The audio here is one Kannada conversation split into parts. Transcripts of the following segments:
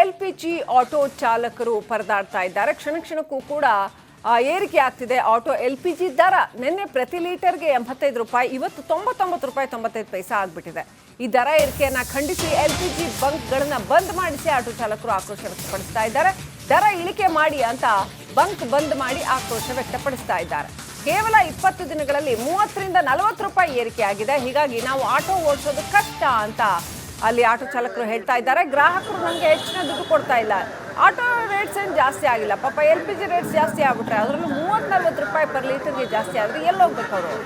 LPG ಆಟೋ ಚಾಲಕರು ಪರದಾಡ್ತಾ ಇದ್ದಾರೆ. ಕ್ಷಣ ಕ್ಷಣಕ್ಕೂ ಕೂಡ ಏರಿಕೆ ಆಗ್ತಿದೆ. ಆಟೋ LPG ದರ ನಿನ್ನೆ ಪ್ರತಿ ಲೀಟರ್ಗೆ 85 ರೂಪಾಯಿ, ಇವತ್ತು 99 ರೂಪಾಯಿ 95 ಪೈಸೆ ಆಗ್ಬಿಟ್ಟಿದೆ. ಈ ದರ ಏರಿಕೆಯನ್ನ ಖಂಡಿಸಿ LPG ಬಂಕ್ಗಳನ್ನ ಬಂದ್ ಮಾಡಿಸಿ ಆಟೋ ಚಾಲಕರು ಆಕ್ರೋಶ ವ್ಯಕ್ತಪಡಿಸ್ತಾ ಇದ್ದಾರೆ. ದರ ಇಳಿಕೆ ಮಾಡಿ ಅಂತ ಬಂಕ್ ಬಂದ್ ಮಾಡಿ ಆಕ್ರೋಶ ವ್ಯಕ್ತಪಡಿಸ್ತಾ ಇದ್ದಾರೆ. ಕೇವಲ 20 ದಿನಗಳಲ್ಲಿ 30ರಿಂದ 40 ರೂಪಾಯಿ ಏರಿಕೆ ಆಗಿದೆ. ಹೀಗಾಗಿ ನಾವು ಆಟೋ ಓಡಿಸೋದು ಕಷ್ಟ ಅಂತ ಅಲ್ಲಿ ಆಟೋ ಚಾಲಕರು ಹೇಳ್ತಾ ಇದ್ದಾರೆ. ಗ್ರಾಹಕರು ನಮಗೆ ಹೆಚ್ಚಿನ ದುಡ್ಡು ಕೊಡ್ತಾ ಇಲ್ಲ. ಆಟೋ ರೇಟ್ಸ್ ಏನು ಜಾಸ್ತಿ ಆಗಿಲ್ಲ, ಪಾಪ LPG ರೇಟ್ಸ್ ಜಾಸ್ತಿ ಆಗ್ಬಿಟ್ರೆ ಅದರಲ್ಲೂ 30-40 ರೂಪಾಯಿ ಪರ್ ಲೀಟರ್ಗೆ ಜಾಸ್ತಿ ಆದರೆ ಎಲ್ಲಿ ಹೋಗ್ಬೇಕು ಅವರು?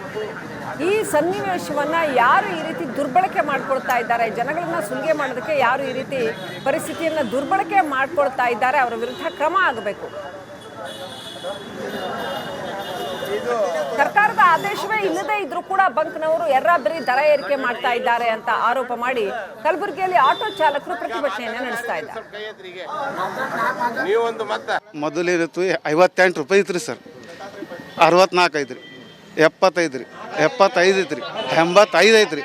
ಈ ಸನ್ನಿವೇಶವನ್ನ ಯಾರು ಈ ರೀತಿ ದುರ್ಬಳಕೆ ಮಾಡ್ಕೊಳ್ತಾ ಇದ್ದಾರೆ, ಜನಗಳನ್ನ ಸುಲಿಗೆ ಮಾಡೋದಕ್ಕೆ ಯಾರು ಈ ರೀತಿ ಪರಿಸ್ಥಿತಿಯನ್ನ ದುರ್ಬಳಕೆ ಮಾಡ್ಕೊಳ್ತಾ ಇದ್ದಾರೆ, ಅವರ ವಿರುದ್ಧ ಕ್ರಮ ಆಗಬೇಕು. ಸರ್ಕಾರದ ಆದೇಶವೇ ಇಲ್ಲದೆ ಇದ್ರೂ ಕೂಡ ಬಂಕ್ನವರು ಎರ್ರಾಬರಿ ದರ ಏರಿಕೆ ಮಾಡ್ತಾ ಇದ್ದಾರೆ ಅಂತ ಆರೋಪ ಮಾಡಿ ಕಲಬುರಗಿಯಲ್ಲಿ ಆಟೋ ಚಾಲಕರು ಪ್ರತಿಭಟನೆಯನ್ನು ನಡೆಸ್ತಾ ಇದ್ದಾರೆ. ಮೊದಲಿರುತ್ತು 58 ರೂಪಾಯಿ ಇತ್ತು ರೀ ಸರ್, 64 ಐತ್ರಿ, 75 ರೀ, 75 ಐತ್ರಿ, 85 ಐತ್ರಿ.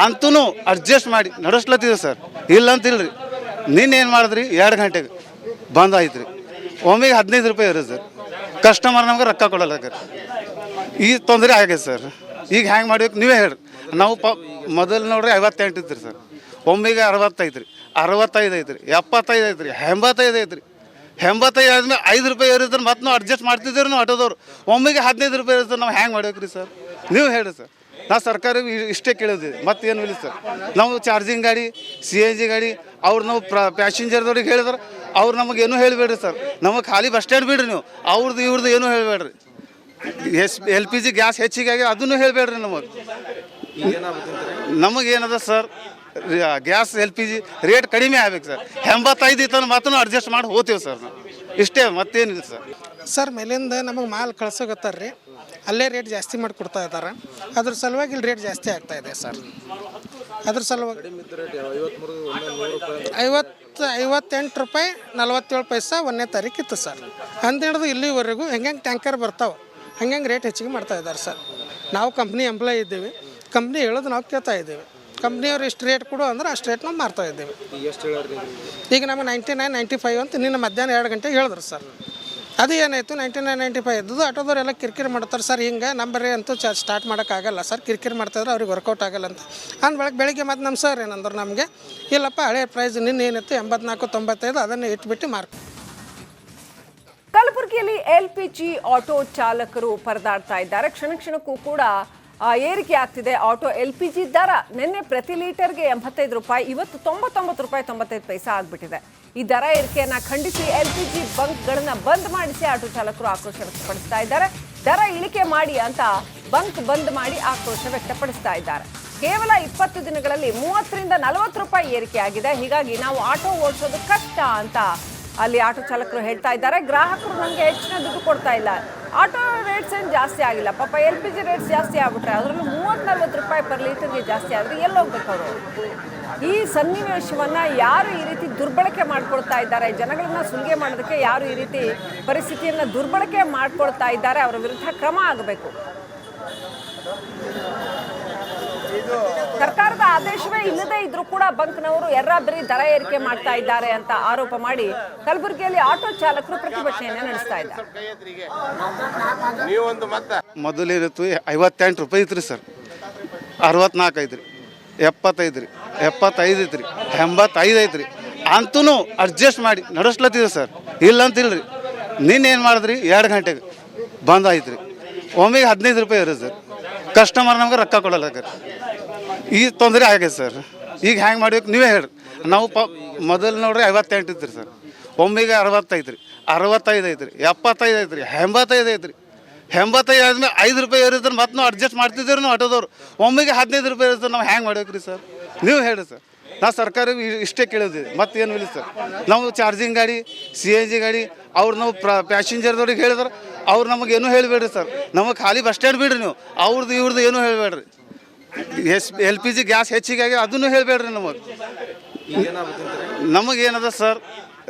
ಅಂತೂ ಅಡ್ಜಸ್ಟ್ ಮಾಡಿ ನಡೆಸ್ಲತ್ತಿದೆ ಸರ್, ಇಲ್ಲ ಅಂತಿಲ್ರಿ. ನಿನ್ನೇನು ಮಾಡಿದ್ರಿ, 2 ಗಂಟೆಗೆ ಬಂದ್ ಆಯ್ತು ರೀ. ಒಮ್ಮೆಗೆ 15 ರೂಪಾಯಿ ಇರೋದು ಸರ್. ಕಸ್ಟಮರ್ ನಮ್ಗೆ ರೊಕ್ಕ ಕೊಡಲ್ಲ. ಈ ತೊಂದರೆ ಆಗೈತೆ ಸರ್. ಈಗ ಹ್ಯಾಂಗೆ ಮಾಡ್ಬೇಕು ನೀವೇ ಹೇಳ್ರಿ. ನಾವು ಮೊದಲು ನೋಡ್ರಿ 58 ಇತ್ತು ರೀ ಸರ್, ಒಮ್ಮೆಗೆ 60 ಐತ್ರಿ, 65 ಐತ್ರಿ, 75 ಐತ್ರಿ, 85 ಐತ್ರಿ. 85 ಆದ್ಮೇಲೆ 5 ರೂಪಾಯಿ ಇರುತ್ತೆ, ಮತ್ತೆ ನಾವು ಅಡ್ಜಸ್ಟ್ ಮಾಡ್ತಿದ್ದೀವಿ ನಾವು ಆಟೋದವ್ರು. ಒಮ್ಮೆಗೆ 15 ರೂಪಾಯಿ ಇರುತ್ತೆ, ನಾವು ಹ್ಯಾಂಗೆ ಮಾಡ್ಬೇಕು ರೀ ಸರ್? ನೀವು ಹೇಳಿ ಸರ್. ನಾವು ಸರ್ಕಾರಕ್ಕೆ ಇಷ್ಟೇ ಕೇಳಿದ್ವಿ, ಮತ್ತೇನು ಇಲ್ಲ ಸರ್. ನಾವು ಚಾರ್ಜಿಂಗ್ ಗಾಡಿ, CNG ಗಾಡಿ ಅವ್ರು ನಾವು ಪ್ಯಾಸೆಂಜರ್ದವ್ರಿಗೆ ಹೇಳಿದ್ರೆ ಅವ್ರು ನಮಗೇನು ಹೇಳಿಬೇಡ್ರಿ ಸರ್. ನಮಗೆ ಖಾಲಿ ಬಸ್ ಸ್ಟ್ಯಾಂಡ್ ಬಿಡ್ರಿ ನೀವು, ಅವ್ರದ್ದು ಇವ್ರದ್ದು ಏನೂ ಹೇಳಬೇಡ್ರಿ. LPG ಗ್ಯಾಸ್ ಹೆಚ್ಚಿಗಾಗಿ ಅದನ್ನು ಹೇಳಬೇಡ್ರಿ. ನಮಗೇನದ ಸರ್, ಗ್ಯಾಸ್ LPG ರೇಟ್ ಕಡಿಮೆ ಆಗ್ಬೇಕು ಸರ್. 85 ಇತ್ತು ಮಾತ್ರ ಅಡ್ಜಸ್ಟ್ ಮಾಡಿ ಹೋಗ್ತೀವಿ ಸರ್ ನಾವು, ಇಷ್ಟೇ, ಮತ್ತೇನಿಲ್ಲ ಸರ್. ಸರ್ ಮೇಲಿಂದ ನಮಗೆ ಮಾಲ್ ಕಳ್ಸೋಗತ್ತಾರ್ರಿ, ಅಲ್ಲೇ ರೇಟ್ ಜಾಸ್ತಿ ಮಾಡಿ ಕೊಡ್ತಾ ಇದ್ದಾರೆ. ಅದ್ರ ಸಲುವಾಗಿ ಇಲ್ಲಿ ರೇಟ್ ಜಾಸ್ತಿ ಆಗ್ತಾ ಇದೆ ಸರ್. ಅದ್ರ ಸಲುವಾಗಿ 58 ರೂಪಾಯಿ 47 ಪೈಸೆ 1ನೇ ತಾರೀಕು ಇತ್ತು ಸರ್. ಅಂದಿಡಿದು ಇಲ್ಲಿವರೆಗೂ ಹೆಂಗೆ ಟ್ಯಾಂಕರ್ ಬರ್ತಾವೆ ಹಂಗೆ ರೇಟ್ ಹೆಚ್ಚಿಗೆ ಮಾಡ್ತಾ ಇದ್ದಾರೆ ಸರ್. ನಾವು ಕಂಪ್ನಿ ಎಂಪ್ಲಾಯ್ ಇದ್ದೀವಿ, ಕಂಪ್ನಿ ಹೇಳೋದು ನಾವು ಕೇಳ್ತಾ ಇದ್ದೀವಿ. ಕಂಪ್ನಿಯವ್ರು ಇಷ್ಟು ರೇಟ್ ಕೊಡು ಅಂದ್ರೆ ಅಷ್ಟು ರೇಟ್ ನಾವು ಮಾರ್ತಾ ಇದ್ದೀವಿ. ಈಗ ನಮಗೆ 99, 95 ಅಂತ ನಿನ್ನ ಮಧ್ಯಾಹ್ನ 2 ಗಂಟೆಗೆ ಹೇಳಿದ್ರು ಸರ್. ಅದು ಏನಾಯಿತು, 99, 95 ಇದ್ದದ್ದು ಆಟೋದವ್ರು ಎಲ್ಲ ಕಿರಿಕಿರಿ ಮಾಡ್ತಾರೆ ಸರ್. ಹಿಂಗೆ ನಂಬರೇ ಅಂತೂ ಸ್ಟಾರ್ಟ್ ಮಾಡೋಕ್ಕಾಗಲ್ಲ ಸರ್, ಕಿರಿಕಿರಿ ಮಾಡ್ತಾಯಿದ್ರೆ ಅವ್ರಿಗೆ ವರ್ಕೌಟ್ ಆಗಲ್ಲ ಅಂತ ಬೆಳಗ್ಗೆ ಮತ್ತೆ ನಮ್ಮ ಸರ್ ಏನಂದ್ರೆ ನಮಗೆ, ಇಲ್ಲಪ್ಪ ಹಳೆ ಪ್ರೈಸ್ ನಿನ್ನೆ ಏನಿತ್ತು 84, 95 ಅದನ್ನು ಇಟ್ಬಿಟ್ಟು ಮಾರ್ಕ್. ಕಲಬುರಗಿಯಲ್ಲಿ LPG ಆಟೋ ಚಾಲಕರು ಪರದಾಡ್ತಾ ಇದ್ದಾರೆ. ಕ್ಷಣ ಕ್ಷಣಕ್ಕೂ ಕೂಡ ಏರಿಕೆ ಆಗ್ತಿದೆ. ಆಟೋ LPG ದರ ನಿನ್ನೆ ಪ್ರತಿ ಲೀಟರ್ಗೆ 85 ರೂಪಾಯಿ, ಇವತ್ತು 99 ರೂಪಾಯಿ 95 ಪೈಸೆ ಆಗ್ಬಿಟ್ಟಿದೆ. ಈ ದರ ಏರಿಕೆಯನ್ನ ಖಂಡಿಸಿ LPG ಬಂಕ್ಗಳನ್ನ ಬಂದ್ ಮಾಡಿಸಿ ಆಟೋ ಚಾಲಕರು ಆಕ್ರೋಶ ವ್ಯಕ್ತಪಡಿಸ್ತಾ ಇದ್ದಾರೆ. ದರ ಇಳಿಕೆ ಮಾಡಿ ಅಂತ ಬಂಕ್ ಬಂದ್ ಮಾಡಿ ಆಕ್ರೋಶ ವ್ಯಕ್ತಪಡಿಸ್ತಾ ಇದ್ದಾರೆ. ಕೇವಲ 20 ದಿನಗಳಲ್ಲಿ 30ರಿಂದ 40 ರೂಪಾಯಿ ಏರಿಕೆ ಆಗಿದೆ. ಹೀಗಾಗಿ ನಾವು ಆಟೋ ಓಡಿಸೋದು ಕಷ್ಟ ಅಂತ ಅಲ್ಲಿ ಆಟೋ ಚಾಲಕರು ಹೇಳ್ತಾ ಇದ್ದಾರೆ. ಗ್ರಾಹಕರು ನಮಗೆ ಹೆಚ್ಚಿನ ದುಡ್ಡು ಕೊಡ್ತಾ ಇಲ್ಲ. ಆಟೋ ರೇಟ್ಸ್ ಏನು ಜಾಸ್ತಿ ಆಗಿಲ್ಲ, ಪಾಪ LPG ರೇಟ್ಸ್ ಜಾಸ್ತಿ ಆಗ್ಬಿಟ್ರೆ ಅದರಲ್ಲೂ 30-40 ರೂಪಾಯಿ ಪರ್ ಲೀಟರ್ಗೆ ಜಾಸ್ತಿ ಆದರೆ ಎಲ್ಲಿ ಹೋಗ್ಬೇಕು ಅವರು? ಈ ಸನ್ನಿವೇಶವನ್ನ ಯಾರು ಈ ರೀತಿ ದುರ್ಬಳಕೆ ಮಾಡ್ಕೊಳ್ತಾ ಇದ್ದಾರೆ, ಜನಗಳನ್ನ ಸುಲಿಗೆ ಮಾಡೋದಕ್ಕೆ ಯಾರು ಈ ರೀತಿ ಪರಿಸ್ಥಿತಿಯನ್ನ ದುರ್ಬಳಕೆ ಮಾಡ್ಕೊಳ್ತಾ ಇದ್ದಾರೆ, ಅವರ ವಿರುದ್ಧ ಕ್ರಮ ಆಗಬೇಕು. ಸರ್ಕಾರದ ಆದೇಶವೇ ಇಲ್ಲದೆ ಇದ್ರೂ ಕೂಡ ಬಂಕ್ನವರು ಎರ್ರಾಬರಿ ದರ ಏರಿಕೆ ಮಾಡ್ತಾ ಇದ್ದಾರೆ ಅಂತ ಆರೋಪ ಮಾಡಿ ಕಲಬುರಗಿಯಲ್ಲಿ ಆಟೋ ಚಾಲಕರು ಪ್ರತಿಭಟನೆಯನ್ನು ನಡೆಸ್ತಾ ಇದ್ದಾರೆ. ಮೊದಲಿರುತ್ತು 58 ರೂಪಾಯಿ ಇತ್ತು ರೀ ಸರ್, 64 ಐತ್ರಿ, 75 ರೀ, 75 ಐತ್ರಿ, 85 ಐತ್ರಿ. ಅಂತೂ ಅಡ್ಜಸ್ಟ್ ಮಾಡಿ ನಡೆಸ್ಲತ್ತಿದೆ ಸರ್, ಇಲ್ಲ ಅಂತಿಲ್ರಿ. ನಿನ್ನೇನು ಮಾಡಿದ್ರಿ, 2 ಗಂಟೆಗೆ ಬಂದ್ ಆಯ್ತು ರೀ. ಒಮ್ಮೆಗೆ 15 ರೂಪಾಯಿ ಇರೋದು ಸರ್. ಕಸ್ಟಮರ್ ನಮ್ಗೆ ರೊಕ್ಕ ಕೊಡಲ್ಲ. ಈ ತೊಂದರೆ ಆಗೈತೆ ಸರ್. ಈಗ ಹ್ಯಾಂಗೆ ಮಾಡ್ಬೇಕು ನೀವೇ ಹೇಳ್ರಿ. ನಾವು ಮೊದಲು ನೋಡ್ರಿ 58 ಇತ್ತು ರೀ ಸರ್, ಒಮ್ಮೆಗೆ 60 ಐತ್ರಿ, 65 ಐತ್ರಿ, 75 ಐತ್ರಿ, 85 ಐತ್ರಿ. 85 ಆದ್ಮೇಲೆ 5 ರೂಪಾಯಿ ಇರುತ್ತೆ, ಮತ್ತೆ ನಾವು ಅಡ್ಜಸ್ಟ್ ಮಾಡ್ತಿದ್ದೀವಿ ನಾವು ಆಟೋದವ್ರು. ಒಮ್ಮೆಗೆ 15 ರೂಪಾಯಿ ಇರುತ್ತೆ, ನಾವು ಹ್ಯಾಂಗೆ ಮಾಡ್ಬೇಕು ರೀ ಸರ್? ನೀವು ಹೇಳಿ ಸರ್. ನಾವು ಸರ್ಕಾರಕ್ಕೆ ಇಷ್ಟೇ ಕೇಳಿದ್ವಿ, ಮತ್ತೇನು ಇಲ್ಲ ಸರ್. ನಾವು ಚಾರ್ಜಿಂಗ್ ಗಾಡಿ, CNG ಗಾಡಿ ಅವ್ರು ನಾವು ಪ್ಯಾಸೆಂಜರ್ದವ್ರಿಗೆ ಹೇಳಿದ್ರೆ ಅವ್ರು ನಮಗೇನು ಹೇಳಿಬೇಡ್ರಿ ಸರ್. ನಮಗೆ ಖಾಲಿ ಬಸ್ ಸ್ಟ್ಯಾಂಡ್ ಬಿಡ್ರಿ ನೀವು, ಅವ್ರದ್ದು ಇವ್ರದ್ದು ಏನೂ ಹೇಳಬೇಡ್ರಿ. LPG ಗ್ಯಾಸ್ ಹೆಚ್ಚಿಗಾಗಿ ಅದನ್ನು ಹೇಳಬೇಡ್ರಿ. ನಮಗೇನದ ಸರ್,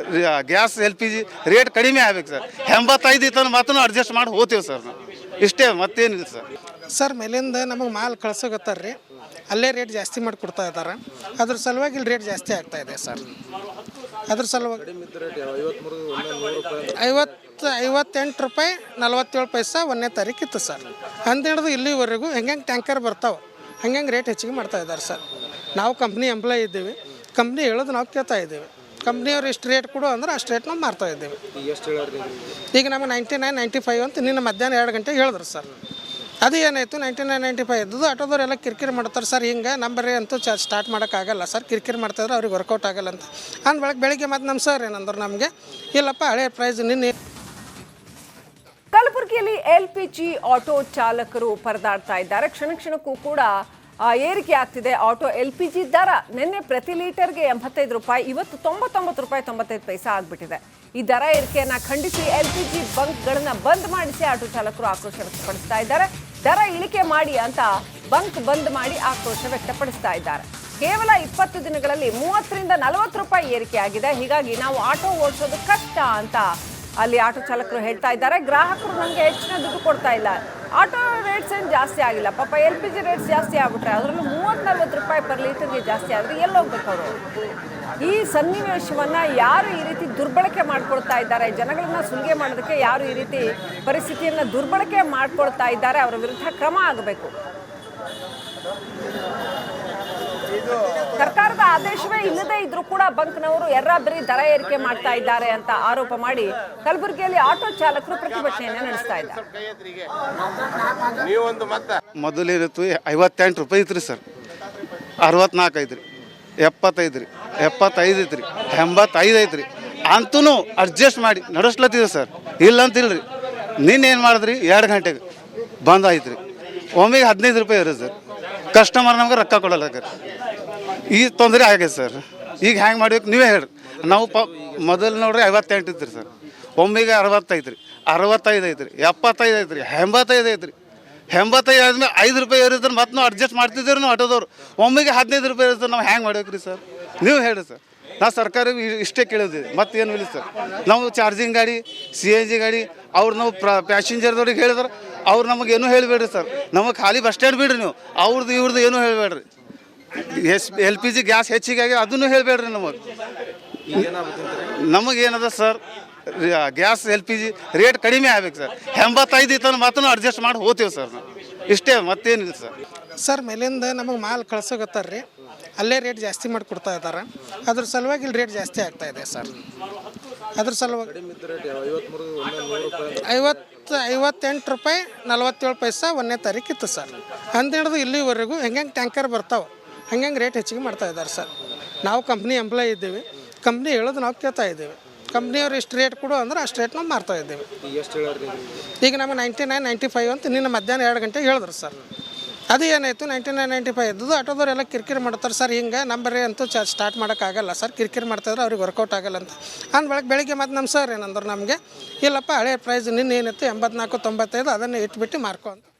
ಗ್ಯಾಸ್ LPG ರೇಟ್ ಕಡಿಮೆ ಆಗ್ಬೇಕು ಸರ್. 85 ಇತ್ತು ಮಾತ್ರ ಅಡ್ಜಸ್ಟ್ ಮಾಡಿ ಹೋಗ್ತೀವಿ ಸರ್ ನಾವು, ಇಷ್ಟೇ, ಮತ್ತೇನಿಲ್ಲ ಸರ್. ಸರ್ ಮೇಲಿಂದ ನಮಗೆ ಮಾಲ್ ಕಳ್ಸೋಗತ್ತಾರ್ರಿ, ಅಲ್ಲೇ ರೇಟ್ ಜಾಸ್ತಿ ಮಾಡಿ ಕೊಡ್ತಾ ಇದ್ದಾರೆ. ಅದ್ರ ಸಲುವಾಗಿ ಇಲ್ಲಿ ರೇಟ್ ಜಾಸ್ತಿ ಆಗ್ತಾ ಇದೆ ಸರ್. ಅದ್ರ ಸಲುವಾಗಿ 58 ರೂಪಾಯಿ 47 ಪೈಸೆ 1ನೇ ತಾರೀಕು ಇತ್ತು ಸರ್. ಅಂದಿಡಿದು ಇಲ್ಲಿವರೆಗೂ ಹೆಂಗೆ ಟ್ಯಾಂಕರ್ ಬರ್ತಾವೆ ಹಂಗೆ ರೇಟ್ ಹೆಚ್ಚಿಗೆ ಮಾಡ್ತಾ ಇದ್ದಾರೆ ಸರ್. ನಾವು ಕಂಪ್ನಿ ಎಂಪ್ಲಾಯ್ ಇದ್ದೀವಿ, ಕಂಪ್ನಿ ಹೇಳೋದು ನಾವು ಕೇಳ್ತಾ ಇದ್ದೀವಿ. ಕಂಪ್ನಿಯವ್ರು ಎಷ್ಟು ರೇಟ್ ಕೊಡು ಅಂದ್ರೆ ಅಷ್ಟು ರೇಟ್ ನಾವು ಮಾರ್ತಾ ಇದ್ದೀವಿ. ಈಗ ನಮಗೆ 99, 95 ಅಂತ ನಿನ್ನ ಮಧ್ಯಾಹ್ನ 2 ಗಂಟೆಗೆ ಹೇಳಿದ್ರು ಸರ್. ಅದು ಏನಾಯಿತು 99, 95 ಇದ್ದದ್ದು ಆಟೋದವ್ರೆಲ್ಲ ಕಿರಿಕಿರಿ ಮಾಡ್ತಾರೆ ಸರ್. ಹಿಂಗೆ ನಂಬರ್ ಅಂತೂ ಸ್ಟಾರ್ಟ್ ಮಾಡೋಕ್ಕಾಗಲ್ಲ ಸರ್, ಕಿರಿಕಿರಿ ಮಾಡ್ತಾಯಿದ್ರೆ ಅವ್ರಿಗೆ ವರ್ಕೌಟ್ ಆಗಲ್ಲ ಅಂತ ಬೆಳಗ್ಗೆ ಮತ್ತು ನಮ್ಮ ಸರ್ ಏನಂದ್ರೆ ನಮಗೆ ಇಲ್ಲಪ್ಪ ಹಳೆ ಪ್ರೈಸ್ ನಿನ್ನೆ. ಕಲಬುರಗಿಯಲ್ಲಿ LPG ಆಟೋ ಚಾಲಕರು ಪರದಾಡ್ತಾ ಇದ್ದಾರೆ. ಕ್ಷಣಕ್ಕೂ ಕೂಡ ಏರಿಕೆ ಆಗ್ತಿದೆ ಆಟೋ LPG ದರ. ನಿನ್ನೆ ಪ್ರತಿ ಲೀಟರ್ಗೆ 85 ರೂಪಾಯಿ, ಇವತ್ತು 99 ರೂಪಾಯಿ 95 ಪೈಸೆ ಆಗಿಬಿಟ್ಟಿದೆ. ಈ ದರ ಏರಿಕೆಯನ್ನು ಖಂಡಿಸಿ LPG ಬಂಕ್ಗಳನ್ನು ಬಂದ್ ಮಾಡಿಸಿ ಆಟೋ ಚಾಲಕರು ಆಕ್ರೋಶ ವ್ಯಕ್ತಪಡಿಸ್ತಾ ಇದ್ದಾರೆ. ದರ ಇಳಿಕೆ ಮಾಡಿ ಅಂತ ಬಂಕ್ ಬಂದ್ ಮಾಡಿ ಆಕ್ರೋಶ ವ್ಯಕ್ತಪಡಿಸ್ತಾ ಇದ್ದಾರೆ. ಕೇವಲ 20 ದಿನಗಳಲ್ಲಿ 30ರಿಂದ 40 ರೂಪಾಯಿ ಏರಿಕೆ ಆಗಿದೆ. ಹೀಗಾಗಿ ನಾವು ಆಟೋ ಓಡಿಸೋದು ಕಷ್ಟ ಅಂತ ಅಲ್ಲಿ ಆಟೋ ಚಾಲಕರು ಹೇಳ್ತಾ ಇದ್ದಾರೆ. ಗ್ರಾಹಕರು ನಮಗೆ ಹೆಚ್ಚಿನ ದುಡ್ಡು ಕೊಡ್ತಾ ಇಲ್ಲ, ಆಟೋ ರೇಟ್ಸ್ ಏನು ಜಾಸ್ತಿ ಆಗಿಲ್ಲ, ಪಾಪ LPG ರೇಟ್ಸ್ ಜಾಸ್ತಿ ಆಗ್ಬಿಟ್ರೆ ಅದರಲ್ಲೂ 30-40 ರೂಪಾಯಿ ಪರ್ ಲೀಟರ್ಗೆ ಜಾಸ್ತಿ ಆದರೆ ಎಲ್ಲಿ ಹೋಗ್ಬೇಕು ಅವರು? ಈ ಸನ್ನಿವೇಶವನ್ನು ಯಾರು ಈ ರೀತಿ ದುರ್ಬಳಕೆ ಮಾಡ್ಕೊಳ್ತಾ ಇದ್ದಾರೆ, ಜನಗಳನ್ನ ಸುಲಿಗೆ ಮಾಡೋದಕ್ಕೆ ಯಾರು ಈ ರೀತಿ ಪರಿಸ್ಥಿತಿಯನ್ನು ದುರ್ಬಳಕೆ ಮಾಡ್ಕೊಳ್ತಾ ಇದ್ದಾರೆ, ಅವರ ವಿರುದ್ಧ ಕ್ರಮ ಆಗಬೇಕು. ಸರ್ಕಾರದ ಆದೇಶವೇ ಇಲ್ಲದೆ ಇದ್ರೂ ಕೂಡ ಬಂಕ್ನವರು ಎರ್ರಾಬರಿ ದರ ಏರಿಕೆ ಮಾಡ್ತಾ ಇದ್ದಾರೆ ಅಂತ ಆರೋಪ ಮಾಡಿ ಕಲಬುರಗಿಯಲ್ಲಿ ಆಟೋ ಚಾಲಕರು ಪ್ರತಿಭಟನೆಯನ್ನು ನಡೆಸ್ತಾ ಇದ್ದಾರೆ. ಮೊದಲಿರುತ್ತು 58 ರೂಪಾಯಿ ಇತ್ತು ರೀ ಸರ್, 64 ಐತ್ರಿ, 75 ರೀ, 75 ಐತ್ರಿ, 85 ಐತ್ರಿ. ಅಂತೂ ಅಡ್ಜಸ್ಟ್ ಮಾಡಿ ನಡೆಸ್ಲತ್ತಿದೆ ಸರ್, ಇಲ್ಲ ಅಂತಿಲ್ರಿ. ನಿನ್ನೇನು ಮಾಡಿದ್ರಿ 2 ಗಂಟೆಗೆ ಬಂದ್ ಆಯ್ತು ರೀ. ಒಮ್ಮೆಗೆ 15 ರೂಪಾಯಿ ಇರೋದು ಸರ್. ಕಸ್ಟಮರ್ ನಮ್ಗೆ ರೊಕ್ಕ ಕೊಡಲ್ಲ. ಈ ತೊಂದರೆ ಆಗೈತೆ ಸರ್. ಈಗ ಹ್ಯಾಂಗೆ ಮಾಡ್ಬೇಕು ನೀವೇ ಹೇಳ್ರಿ. ನಾವು ಮೊದಲು ನೋಡ್ರಿ 58 ಇತ್ತು ರೀ ಸರ್, ಒಮ್ಮೆಗೆ 60 ಐತ್ರಿ, 65 ಐತ್ರಿ, 75 ಐತ್ರಿ, 85 ಐತ್ರಿ. 85 ಆದ್ಮೇಲೆ 5 ರೂಪಾಯಿ ಇರುತ್ತೆ, ಮತ್ತೆ ನಾವು ಅಡ್ಜಸ್ಟ್ ಮಾಡ್ತಿದ್ದೀವಿ ನಾವು ಆಟೋದವ್ರು. ಒಮ್ಮೆಗೆ 15 ರೂಪಾಯಿ ಇರುತ್ತೆ, ನಾವು ಹ್ಯಾಂಗೆ ಮಾಡ್ಬೇಕು ರೀ ಸರ್? ನೀವು ಹೇಳಿ ಸರ್. ನಾವು ಸರ್ಕಾರಕ್ಕೆ ಇಷ್ಟೇ ಕೇಳೋದಿದೆ, ಮತ್ತೇನು ಇಲ್ಲ ಸರ್. ನಾವು ಚಾರ್ಜಿಂಗ್ ಗಾಡಿ, CNG ಗಾಡಿ ಅವ್ರು ನಾವು ಪ್ಯಾಸೆಂಜರ್ದವ್ರಿಗೆ ಹೇಳಿದ್ರೆ ಅವ್ರು ನಮಗೇನು ಹೇಳಿಬೇಡ್ರಿ ಸರ್. ನಮಗೆ ಖಾಲಿ ಬಸ್ ಸ್ಟ್ಯಾಂಡ್ ಬಿಡ್ರಿ ನೀವು, ಅವ್ರದ್ದು ಇವ್ರದ್ದು ಏನೂ ಹೇಳಬೇಡ್ರಿ. LPG ಗ್ಯಾಸ್ ಹೆಚ್ಚಿಗಾಗಿ ಅದನ್ನು ಹೇಳಬೇಡ್ರಿ. ನಮಗೇನದ ಸರ್, ಗ್ಯಾಸ್ LPG ರೇಟ್ ಕಡಿಮೆ ಆಗ್ಬೇಕು ಸರ್. 85 ಇತ್ತು ಮಾತ್ರ ಅಡ್ಜಸ್ಟ್ ಮಾಡಿ ಹೋಗ್ತೀವಿ ಸರ್ ನಾವು, ಇಷ್ಟೇ, ಮತ್ತೇನಿಲ್ಲ ಸರ್. ಸರ್ ಮೇಲಿಂದ ನಮಗೆ ಮಾಲ್ ಕಳ್ಸೋಗತ್ತಾರ ರೀ, ಅಲ್ಲೇ ರೇಟ್ ಜಾಸ್ತಿ ಮಾಡಿ ಕೊಡ್ತಾ ಇದ್ದಾರೆ. ಅದ್ರ ಸಲುವಾಗಿ ಇಲ್ಲಿ ರೇಟ್ ಜಾಸ್ತಿ ಆಗ್ತಾ ಇದೆ ಸರ್. ಅದ್ರ ಸಲುವಾಗಿ 58 ರೂಪಾಯಿ 47 ಪೈಸೆ 1ನೇ ತಾರೀಕು ಇತ್ತು ಸರ್. ಅಂದಿಡಿದು ಇಲ್ಲಿವರೆಗೂ ಹೆಂಗೆ ಟ್ಯಾಂಕರ್ ಬರ್ತಾವೆ ಹಂಗೆ ರೇಟ್ ಹೆಚ್ಚಿಗೆ ಮಾಡ್ತಾ ಇದ್ದಾರೆ ಸರ್. ನಾವು ಕಂಪ್ನಿ ಎಂಪ್ಲಾಯ್ ಇದ್ದೀವಿ, ಕಂಪ್ನಿ ಹೇಳೋದು ನಾವು ಕೇಳ್ತಾ ಇದ್ದೀವಿ. ಕಂಪ್ನಿಯವ್ರು ಎಷ್ಟು ರೇಟ್ ಕೊಡು ಅಂದ್ರೆ ಅಷ್ಟು ರೇಟ್ ನಾವು ಮಾರ್ತಾ ಇದ್ದೀವಿ. ಈಗ ನಮಗೆ 99, 95 ಅಂತ ನಿನ್ನ ಮಧ್ಯಾಹ್ನ 2 ಗಂಟೆಗೆ ಹೇಳಿದ್ರು ಸರ್. ಅದು ಏನಾಯಿತು 99, 95 ಇದ್ದದ್ದು ಆಟೋದವ್ರೆಲ್ಲ ಕಿರಿಕಿರಿ ಮಾಡ್ತಾರೆ ಸರ್. ಹಿಂಗೆ ನಂಬರ್ ಅಂತೂ ಸ್ಟಾರ್ಟ್ ಮಾಡೋಕ್ಕಾಗಲ್ಲ ಸರ್, ಕಿರಿಕಿರಿ ಮಾಡ್ತಾಯಿದ್ರೆ ಅವ್ರಿಗೆ ವರ್ಕೌಟ್ ಆಗಲ್ಲ ಅಂತ ಬೆಳಗ್ಗೆ ಮತ್ತು ನಮ್ಮ ಸರ್ ಏನಂದ್ರೆ ನಮಗೆ ಇಲ್ಲಪ್ಪ ಹಳೆ ಪ್ರೈಸ್ ನಿನ್ನೆ ಏನಿತ್ತು 84, 95 ಅದನ್ನೇ ಇಟ್ಬಿಟ್ಟು ಮಾರ್ಕೊ ಅಂತ.